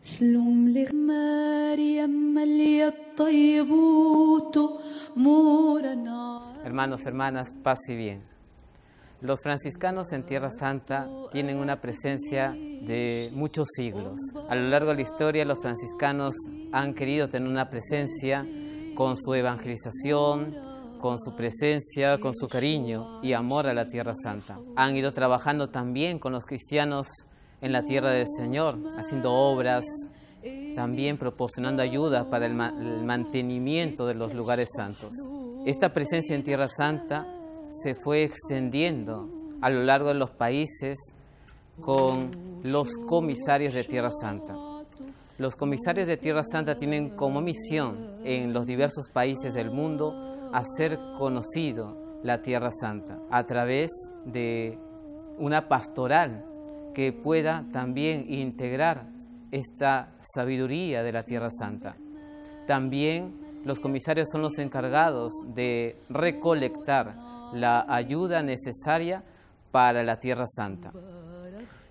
شلوم لغ مريم اللي الطيبوت مورنا. Hermanos, hermanas, paz y bien. Los franciscanos en Tierra Santa tienen una presencia de muchos siglos. A lo largo de la historia, los franciscanos han querido tener una presencia con su evangelización, con su presencia, con su cariño y amor a la Tierra Santa. Han ido trabajando también con los cristianos en la tierra del Señor, haciendo obras, también proporcionando ayuda para el mantenimiento de los lugares santos. Esta presencia en Tierra Santa se fue extendiendo a lo largo de los países con los comisarios de Tierra Santa. Los comisarios de Tierra Santa tienen como misión en los diversos países del mundo hacer conocido la Tierra Santa a través de una pastoral que pueda también integrar esta sabiduría de la Tierra Santa. También los comisarios son los encargados de recolectar la ayuda necesaria para la Tierra Santa.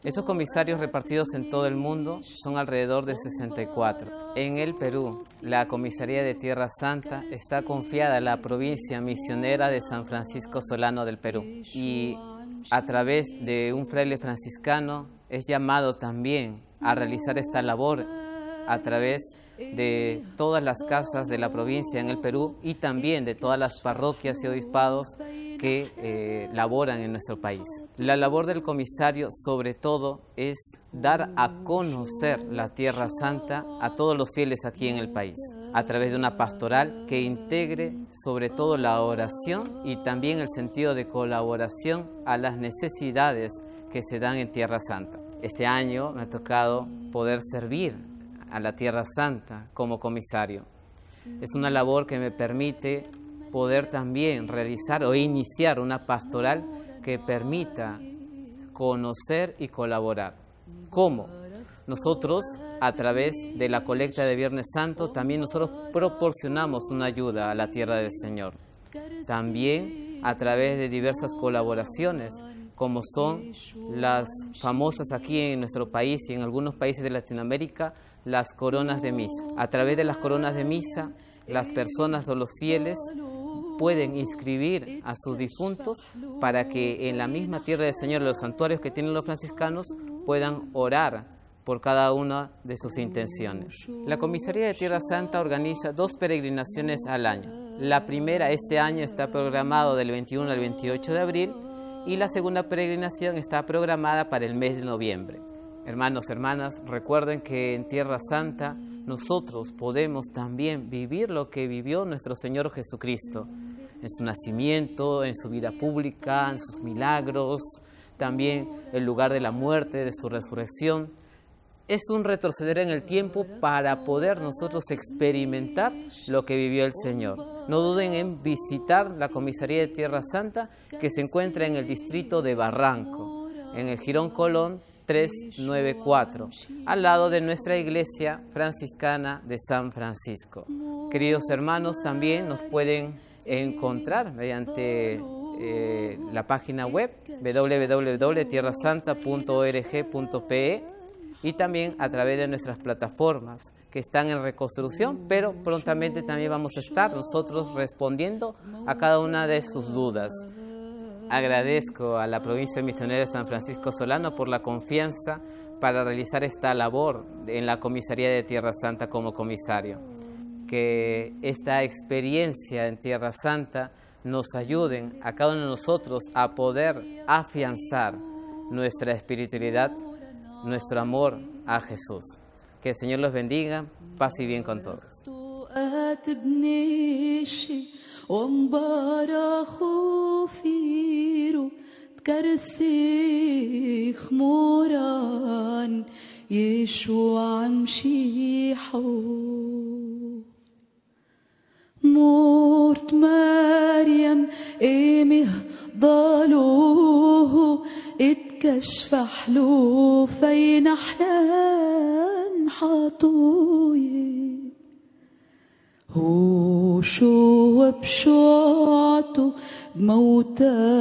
Estos comisarios repartidos en todo el mundo son alrededor de 64. En el Perú, la Comisaría de Tierra Santa está confiada a la provincia misionera de San Francisco Solano del Perú y a través de un fraile franciscano es llamado también a realizar esta labor a través de todas las casas de la provincia en el Perú y también de todas las parroquias y obispados que laboran en nuestro país. La labor del comisario, sobre todo, es dar a conocer la Tierra Santa a todos los fieles aquí en el país, a través de una pastoral que integre sobre todo la oración y también el sentido de colaboración a las necesidades que se dan en Tierra Santa. Este año me ha tocado poder servir a la Tierra Santa como comisario. Es una labor que me permite poder también realizar o iniciar una pastoral que permita conocer y colaborar. ¿Cómo? Nosotros, a través de la colecta de Viernes Santo, también nosotros proporcionamos una ayuda a la tierra del Señor. También a través de diversas colaboraciones, como son las famosas aquí en nuestro país y en algunos países de Latinoamérica, las coronas de misa. A través de las coronas de misa, las personas o los fieles pueden inscribir a sus difuntos para que en la misma tierra del Señor, los santuarios que tienen los franciscanos, puedan orar por cada una de sus intenciones. La Comisaría de Tierra Santa organiza 2 peregrinaciones al año. La primera este año está programado del 21 al 28 de abril y la segunda peregrinación está programada para el mes de noviembre. Hermanos, hermanas, recuerden que en Tierra Santa nosotros podemos también vivir lo que vivió nuestro Señor Jesucristo, en su nacimiento, en su vida pública, en sus milagros, también el lugar de la muerte, de su resurrección. Es un retroceder en el tiempo para poder nosotros experimentar lo que vivió el Señor. No duden en visitar la Comisaría de Tierra Santa, que se encuentra en el distrito de Barranco, en el Jirón Colón 394, al lado de nuestra iglesia franciscana de San Francisco. Queridos hermanos, también nos pueden encontrar mediante la página web www.tierrasanta.org.pe y también a través de nuestras plataformas que están en reconstrucción, pero prontamente también vamos a estar nosotros respondiendo a cada una de sus dudas. Agradezco a la provincia misionera de San Francisco Solano por la confianza para realizar esta labor en la Comisaría de Tierra Santa como comisario. Que esta experiencia en Tierra Santa nos ayuden a cada uno de nosotros a poder afianzar nuestra espiritualidad, nuestro amor a Jesús. Que el Señor los bendiga, paz y bien con todos. مورت مريم ايمه ضلوه اتكشف حلوفين حنان حطوي هو شو بشوعته موتان